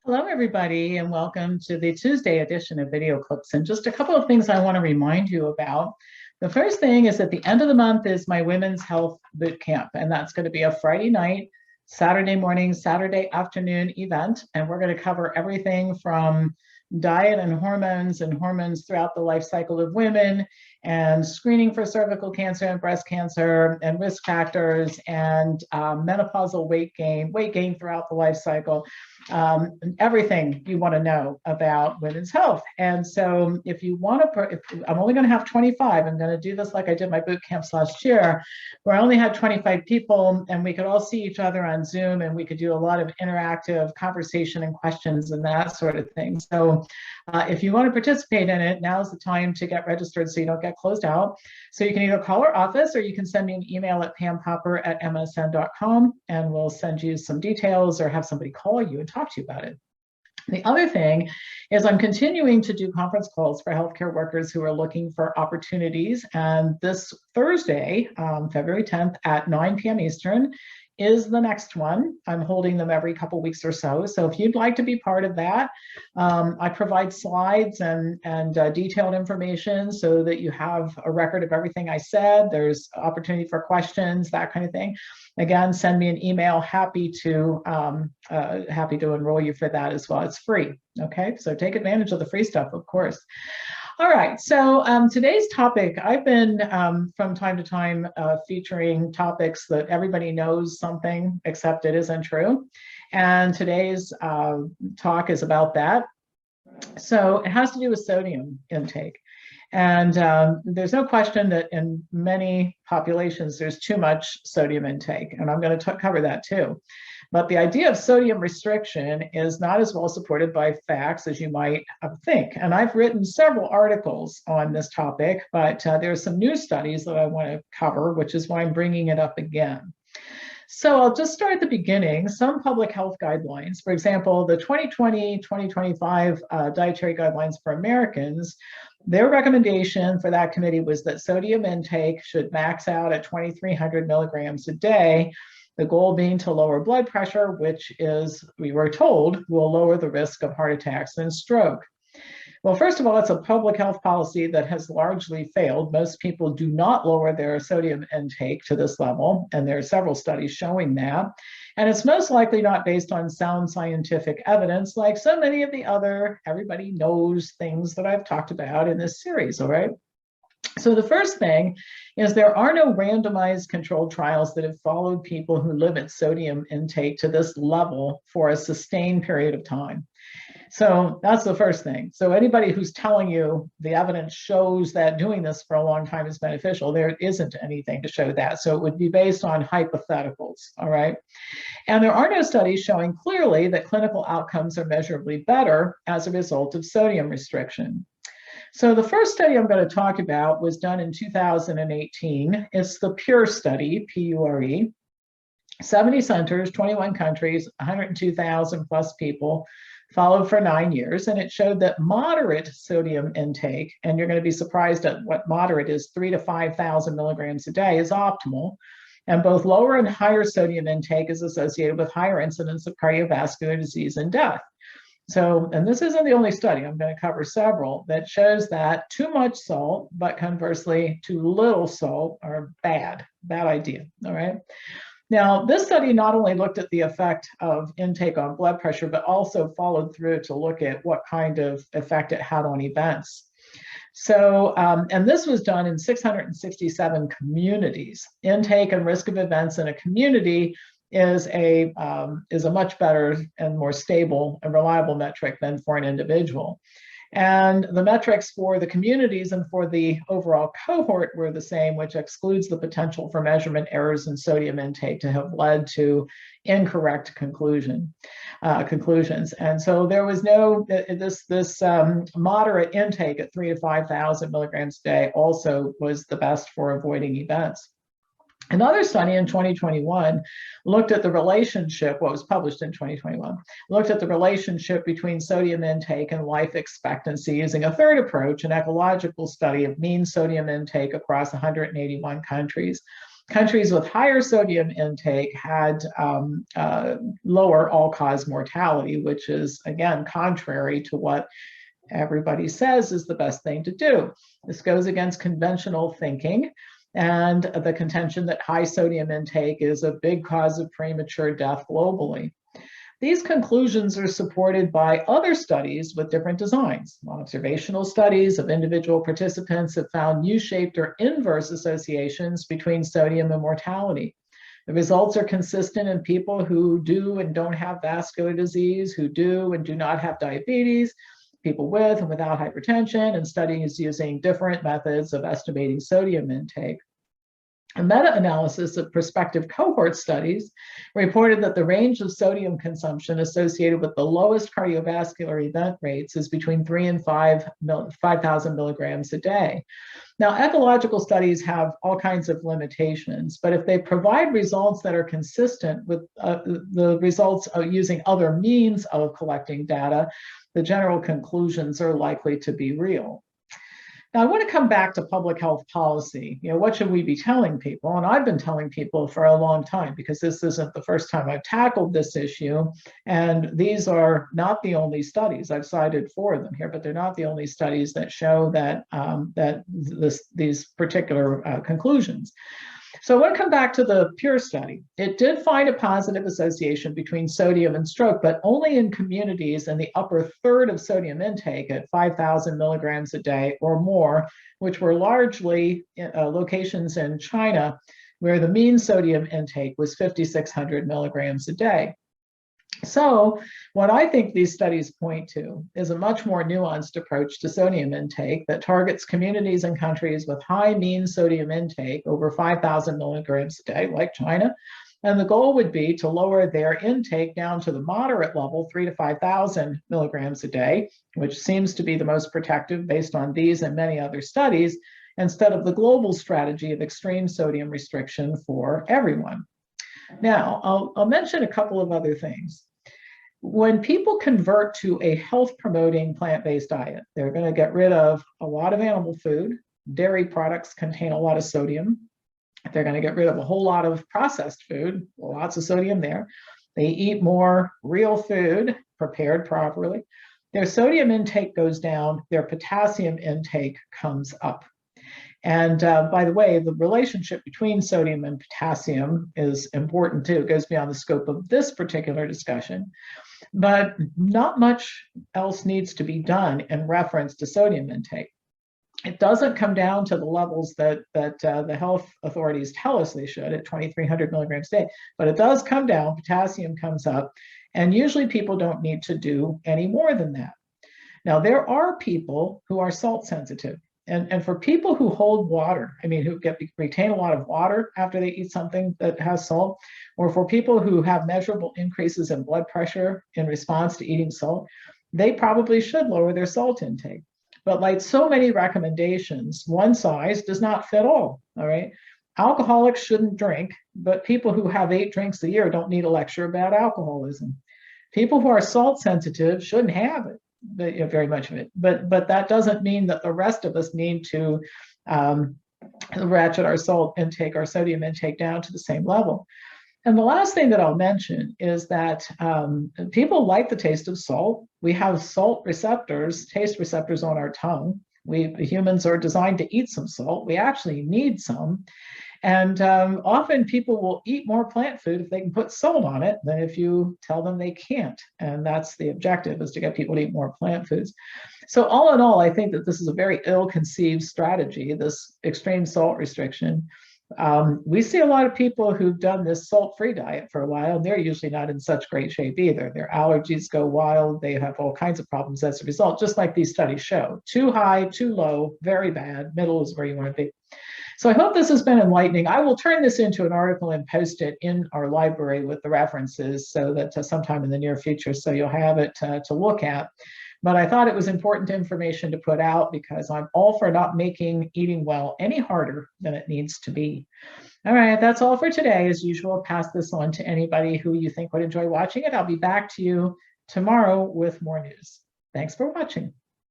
Hello, everybody, and welcome to the Tuesday edition of Video Clips. And just a couple of things I want to remind you about. The first thing is at the end of the month is my Women's Health Boot Camp, and that's going to be a Friday night, Saturday morning, Saturday afternoon event. And we're going to cover everything from diet and hormones throughout the life cycle of women, and screening for cervical cancer and breast cancer, and risk factors, and menopausal weight gain throughout the life cycle, everything you want to know about women's health. And so if you want to, I'm only going to have 25, I'm going to do this like I did my boot camps last year, where I only had 25 people, and we could all see each other on Zoom, and we could do a lot of interactive conversation and questions and that sort of thing. So if you want to participate in it, now's the time to get registered so you don't get closed out. So you can either call our office or you can send me an email at pampopper@msn.com, and we'll send you some details or have somebody call you and talk to you about it. The other thing is I'm continuing to do conference calls for healthcare workers who are looking for opportunities. And this Thursday, February 10th at 9 p.m. Eastern, is the next one. I'm holding them every couple weeks or so. So if you'd like to be part of that, I provide slides and detailed information so that you have a record of everything I said. There's opportunity for questions, that kind of thing. Again, send me an email. Happy to enroll you for that as well. It's free. Okay, so take advantage of the free stuff, of course. All right, so today's topic, I've been from time to time featuring topics that everybody knows something, except it isn't true. And today's talk is about that. So it has to do with sodium intake. And there's no question that in many populations, there's too much sodium intake. And I'm going to cover that too. But the idea of sodium restriction is not as well supported by facts as you might think. And I've written several articles on this topic, but there are some new studies that I want to cover, which is why I'm bringing it up again. So I'll just start at the beginning. Some public health guidelines, for example, the 2020-2025 dietary guidelines for Americans, their recommendation for that committee was that sodium intake should max out at 2,300 milligrams a day, the goal being to lower blood pressure, which is, we were told, will lower the risk of heart attacks and stroke. Well, first of all, it's a public health policy that has largely failed. Most people do not lower their sodium intake to this level, and there are several studies showing that. And it's most likely not based on sound scientific evidence, like so many of the other everybody knows things that I've talked about in this series, all right? So the first thing is there are no randomized controlled trials that have followed people who limit sodium intake to this level for a sustained period of time. So that's the first thing. So anybody who's telling you the evidence shows that doing this for a long time is beneficial, there isn't anything to show that. So it would be based on hypotheticals, all right? And there are no studies showing clearly that clinical outcomes are measurably better as a result of sodium restriction. So the first study I'm going to talk about was done in 2018. It's the PURE study, P-U-R-E. 70 centers, 21 countries, 102,000 plus people, followed for 9 years. And it showed that moderate sodium intake, and you're going to be surprised at what moderate is, 3,000 to 5,000 milligrams a day, is optimal. And both lower and higher sodium intake is associated with higher incidence of cardiovascular disease and death. So, and this isn't the only study, I'm going to cover several, that shows that too much salt, but conversely, too little salt are bad idea, all right? Now, this study not only looked at the effect of intake on blood pressure, but also followed through to look at what kind of effect it had on events. So, and this was done in 667 communities. Intake and risk of events in a community is a much better and more stable and reliable metric than for an individual. And the metrics for the communities and for the overall cohort were the same, which excludes the potential for measurement errors in sodium intake to have led to incorrect conclusions. And so there was no, this moderate intake at 3,000 to 5,000 milligrams a day also was the best for avoiding events. Another study in 2021 looked at the relationship, what was published in 2021, looked at the relationship between sodium intake and life expectancy using a third approach, an ecological study of mean sodium intake across 181 countries. Countries with higher sodium intake had lower all-cause mortality, which is, again, contrary to what everybody says is the best thing to do. This goes against conventional thinking and the contention that high sodium intake is a big cause of premature death globally. These conclusions are supported by other studies with different designs. Observational studies of individual participants have found U-shaped or inverse associations between sodium and mortality. The results are consistent in people who do and don't have vascular disease, who do and do not have diabetes, people with and without hypertension, and studies using different methods of estimating sodium intake. A meta-analysis of prospective cohort studies reported that the range of sodium consumption associated with the lowest cardiovascular event rates is between 3 and 5,000 milligrams a day. Now, ecological studies have all kinds of limitations, but if they provide results that are consistent with the results of using other means of collecting data, the general conclusions are likely to be real. Now, I want to come back to public health policy. What should we be telling people? And I've been telling people for a long time, because this isn't the first time I've tackled this issue. And these are not the only studies. I've cited 4 of them here, but they're not the only studies that show that, these particular conclusions. So I want to come back to the PURE study. It did find a positive association between sodium and stroke, but only in communities in the upper third of sodium intake at 5,000 milligrams a day or more, which were largely locations in China, where the mean sodium intake was 5,600 milligrams a day. So what I think these studies point to is a much more nuanced approach to sodium intake that targets communities and countries with high mean sodium intake over 5,000 milligrams a day, like China. And the goal would be to lower their intake down to the moderate level, 3,000 to 5,000 milligrams a day, which seems to be the most protective based on these and many other studies, instead of the global strategy of extreme sodium restriction for everyone. Now, I'll mention a couple of other things. When people convert to a health-promoting plant-based diet, they're going to get rid of a lot of animal food. Dairy products contain a lot of sodium. They're going to get rid of a whole lot of processed food, lots of sodium there. They eat more real food, prepared properly. Their sodium intake goes down, their potassium intake comes up. And by the way, the relationship between sodium and potassium is important too. It goes beyond the scope of this particular discussion. But not much else needs to be done in reference to sodium intake. It doesn't come down to the levels that the health authorities tell us they should at 2,300 milligrams a day, but it does come down, potassium comes up, and usually people don't need to do any more than that. Now, there are people who are salt sensitive. And for people who hold water, who retain a lot of water after they eat something that has salt, or for people who have measurable increases in blood pressure in response to eating salt, they probably should lower their salt intake. But like so many recommendations, one size does not fit all right? Alcoholics shouldn't drink, but people who have 8 drinks a year don't need a lecture about alcoholism. People who are salt sensitive shouldn't have it. Very much of it, but that doesn't mean that the rest of us need to ratchet our salt intake, our sodium intake down to the same level. And the last thing that I'll mention is that people like the taste of salt. We have salt receptors, taste receptors on our tongue. Humans are designed to eat some salt. We actually need some. And often people will eat more plant food if they can put salt on it than if you tell them they can't. And that's the objective, is to get people to eat more plant foods. So all in all, I think that this is a very ill-conceived strategy, this extreme salt restriction. We see a lot of people who've done this salt-free diet for a while, and they're usually not in such great shape either. Their allergies go wild. They have all kinds of problems as a result, just like these studies show. Too high, too low, very bad. Middle is where you want to be. So I hope this has been enlightening. I will turn this into an article and post it in our library with the references, so that sometime in the near future, so you'll have it to look at. But I thought it was important information to put out, because I'm all for not making eating well any harder than it needs to be. All right, that's all for today. As usual, pass this on to anybody who you think would enjoy watching it. I'll be back to you tomorrow with more news. Thanks for watching.